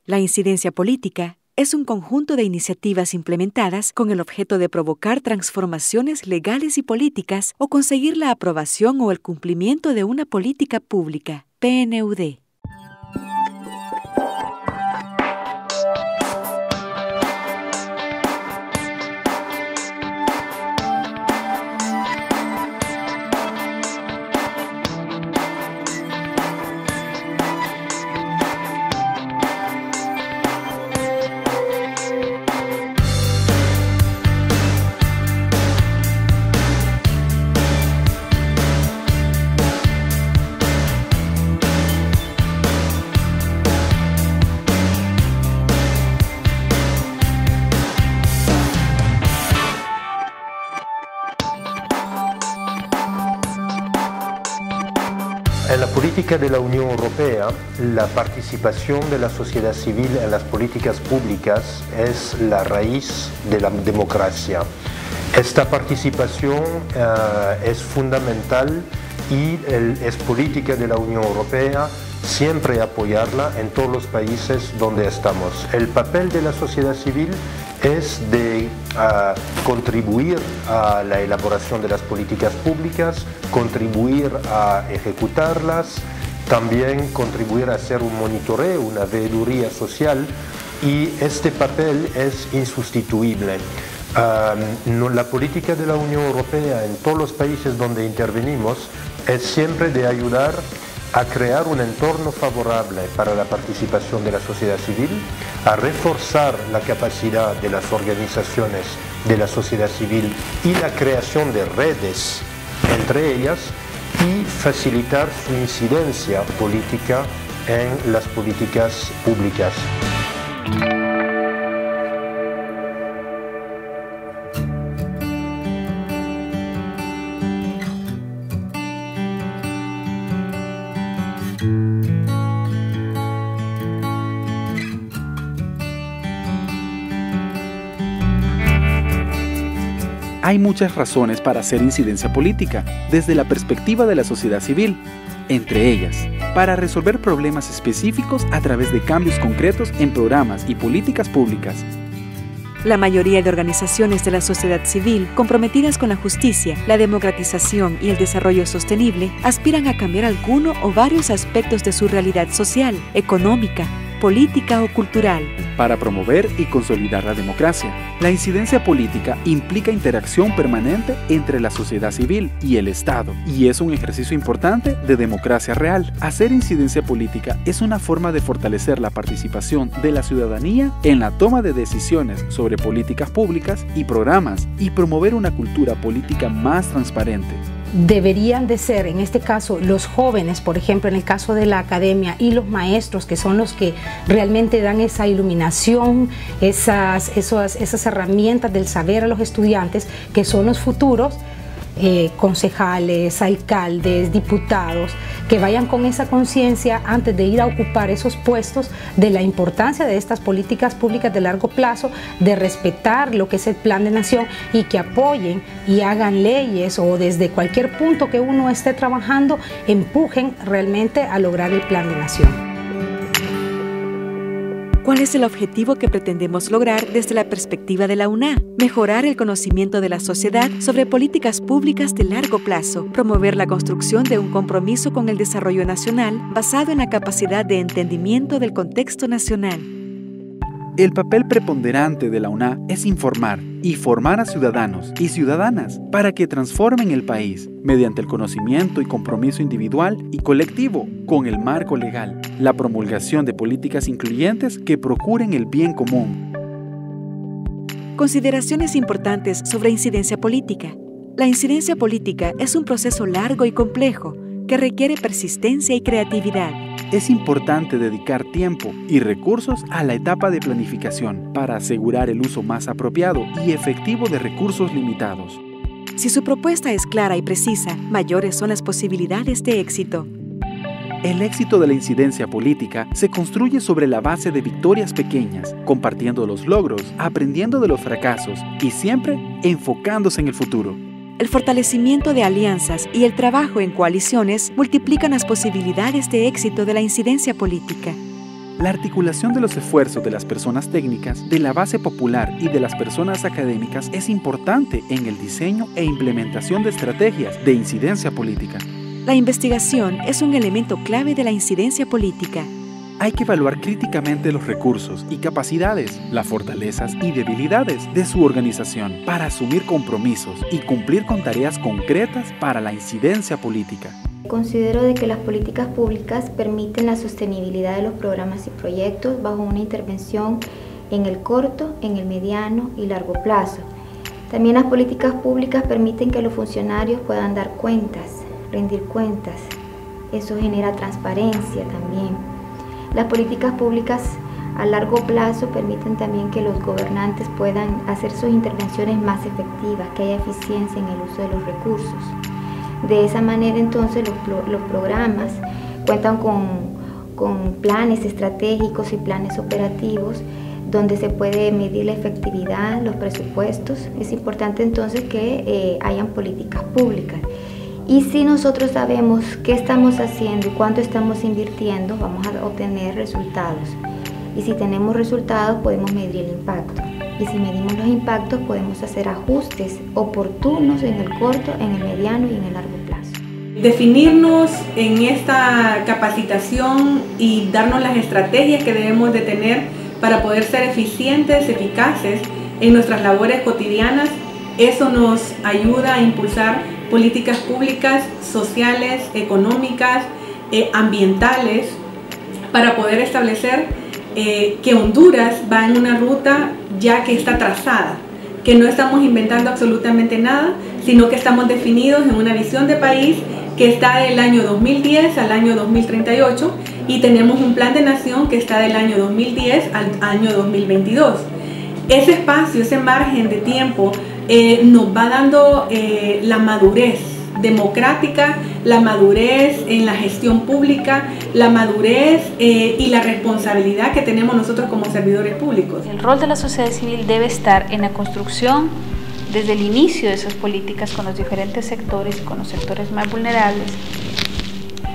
La incidencia política es un conjunto de iniciativas implementadas con el objeto de provocar transformaciones legales y políticas o conseguir la aprobación o el cumplimiento de una política pública. PNUD. En la política de la Unión Europea, la participación de la sociedad civil en las políticas públicas es la raíz de la democracia. Esta participación es fundamental y es política de la Unión Europea siempre apoyarla en todos los países donde estamos. El papel de la sociedad civil es de contribuir a la elaboración de las políticas públicas, contribuir a ejecutarlas, también contribuir a hacer un monitoreo, una veeduría social, y este papel es insustituible. La política de la Unión Europea en todos los países donde intervenimos es siempre de ayudar a crear un entorno favorable para la participación de la sociedad civil, a reforzar la capacidad de las organizaciones de la sociedad civil y la creación de redes entre ellas y facilitar su incidencia política en las políticas públicas. Hay muchas razones para hacer incidencia política desde la perspectiva de la sociedad civil, entre ellas, para resolver problemas específicos a través de cambios concretos en programas y políticas públicas. La mayoría de organizaciones de la sociedad civil comprometidas con la justicia, la democratización y el desarrollo sostenible aspiran a cambiar alguno o varios aspectos de su realidad social, económica, política o cultural. Para promover y consolidar la democracia, la incidencia política implica interacción permanente entre la sociedad civil y el Estado, y es un ejercicio importante de democracia real. Hacer incidencia política es una forma de fortalecer la participación de la ciudadanía en la toma de decisiones sobre políticas públicas y programas, y promover una cultura política más transparente. Deberían de ser, en este caso, los jóvenes, por ejemplo, en el caso de la academia, y los maestros, que son los que realmente dan esa iluminación, esas herramientas del saber a los estudiantes, que son los futuros concejales, alcaldes, diputados, que vayan con esa conciencia antes de ir a ocupar esos puestos de la importancia de estas políticas públicas de largo plazo, de respetar lo que es el plan de nación y que apoyen y hagan leyes o desde cualquier punto que uno esté trabajando, empujen realmente a lograr el plan de nación. ¿Cuál es el objetivo que pretendemos lograr desde la perspectiva de la UNA? Mejorar el conocimiento de la sociedad sobre políticas públicas de largo plazo, promover la construcción de un compromiso con el desarrollo nacional basado en la capacidad de entendimiento del contexto nacional. El papel preponderante de la UNA es informar y formar a ciudadanos y ciudadanas para que transformen el país mediante el conocimiento y compromiso individual y colectivo con el marco legal, la promulgación de políticas incluyentes que procuren el bien común. Consideraciones importantes sobre incidencia política. La incidencia política es un proceso largo y complejo que requiere persistencia y creatividad. Es importante dedicar tiempo y recursos a la etapa de planificación para asegurar el uso más apropiado y efectivo de recursos limitados. Si su propuesta es clara y precisa, mayores son las posibilidades de éxito. El éxito de la incidencia política se construye sobre la base de victorias pequeñas, compartiendo los logros, aprendiendo de los fracasos y siempre enfocándose en el futuro. El fortalecimiento de alianzas y el trabajo en coaliciones multiplican las posibilidades de éxito de la incidencia política. La articulación de los esfuerzos de las personas técnicas, de la base popular y de las personas académicas es importante en el diseño e implementación de estrategias de incidencia política. La investigación es un elemento clave de la incidencia política. Hay que evaluar críticamente los recursos y capacidades, las fortalezas y debilidades de su organización para asumir compromisos y cumplir con tareas concretas para la incidencia política. Considero de que las políticas públicas permiten la sostenibilidad de los programas y proyectos bajo una intervención en el corto, en el mediano y largo plazo. También las políticas públicas permiten que los funcionarios puedan dar cuentas, rendir cuentas. Eso genera transparencia también. Las políticas públicas a largo plazo permiten también que los gobernantes puedan hacer sus intervenciones más efectivas, que haya eficiencia en el uso de los recursos. De esa manera entonces los programas cuentan con planes estratégicos y planes operativos donde se puede medir la efectividad, los presupuestos. Es importante entonces que hayan políticas públicas. Y si nosotros sabemos qué estamos haciendo y cuánto estamos invirtiendo, vamos a obtener resultados. Y si tenemos resultados, podemos medir el impacto. Y si medimos los impactos, podemos hacer ajustes oportunos en el corto, en el mediano y en el largo plazo. Definirnos en esta capacitación y darnos las estrategias que debemos de tener para poder ser eficientes, eficaces en nuestras labores cotidianas, eso nos ayuda a impulsar políticas públicas, sociales, económicas, ambientales, para poder establecer que Honduras va en una ruta ya que está trazada, que no estamos inventando absolutamente nada, sino que estamos definidos en una visión de país que está del año 2010 al año 2038 y tenemos un plan de nación que está del año 2010 al año 2022. Ese espacio, ese margen de tiempo nos va dando la madurez democrática, la madurez en la gestión pública, la madurez y la responsabilidad que tenemos nosotros como servidores públicos. El rol de la sociedad civil debe estar en la construcción desde el inicio de esas políticas con los diferentes sectores y con los sectores más vulnerables.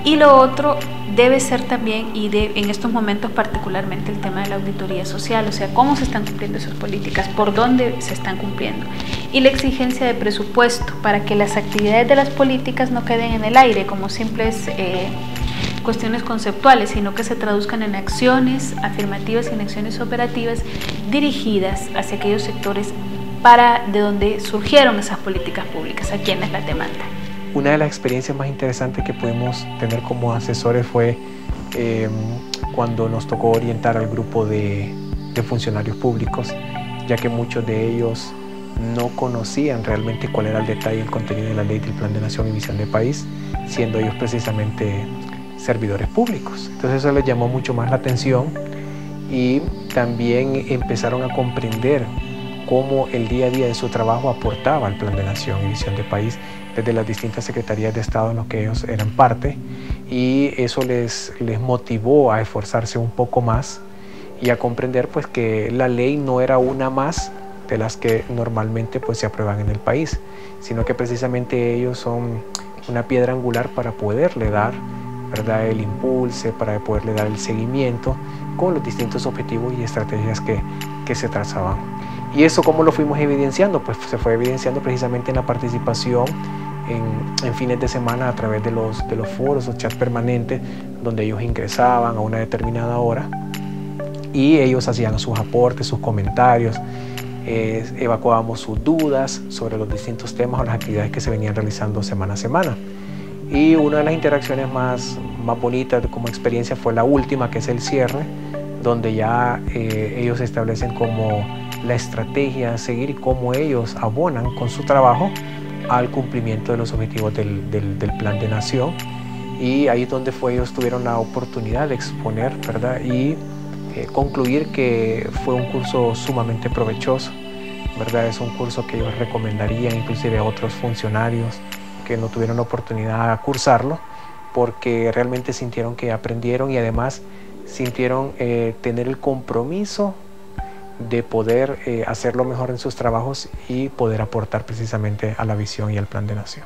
Y lo otro debe ser también, en estos momentos particularmente, el tema de la auditoría social, o sea, cómo se están cumpliendo esas políticas, por dónde se están cumpliendo. Y la exigencia de presupuesto para que las actividades de las políticas no queden en el aire como simples cuestiones conceptuales, sino que se traduzcan en acciones afirmativas y en acciones operativas dirigidas hacia aquellos sectores de donde surgieron esas políticas públicas, a quienes las demandan. Una de las experiencias más interesantes que pudimos tener como asesores fue cuando nos tocó orientar al grupo de funcionarios públicos, ya que muchos de ellos no conocían realmente cuál era el detalle y el contenido de la ley del Plan de Nación y Visión de País, siendo ellos precisamente servidores públicos. Entonces eso les llamó mucho más la atención y también empezaron a comprender cómo el día a día de su trabajo aportaba al Plan de Nación y Visión de País desde las distintas secretarías de Estado en las que ellos eran parte, y eso les motivó a esforzarse un poco más y a comprender pues que la ley no era una más de las que normalmente pues se aprueban en el país, sino que precisamente ellos son una piedra angular para poderle dar, ¿verdad?, el impulso, para poderle dar el seguimiento con los distintos objetivos y estrategias que se trazaban. ¿Y eso cómo lo fuimos evidenciando? Pues se fue evidenciando precisamente en la participación en fines de semana a través de los foros o chats permanentes, donde ellos ingresaban a una determinada hora y ellos hacían sus aportes, sus comentarios, evacuábamos sus dudas sobre los distintos temas o las actividades que se venían realizando semana a semana. Y una de las interacciones más bonitas como experiencia fue la última, que es el cierre, donde ya ellos establecen como la estrategia a seguir y cómo ellos abonan con su trabajo al cumplimiento de los objetivos del Plan de Nación. Y ahí es donde ellos tuvieron la oportunidad de exponer, ¿verdad?, y concluir que fue un curso sumamente provechoso, ¿verdad? Es un curso que ellos recomendarían inclusive a otros funcionarios que no tuvieron la oportunidad de cursarlo, porque realmente sintieron que aprendieron y además sintieron tener el compromiso de poder hacerlo mejor en sus trabajos y poder aportar precisamente a la visión y al Plan de Nación.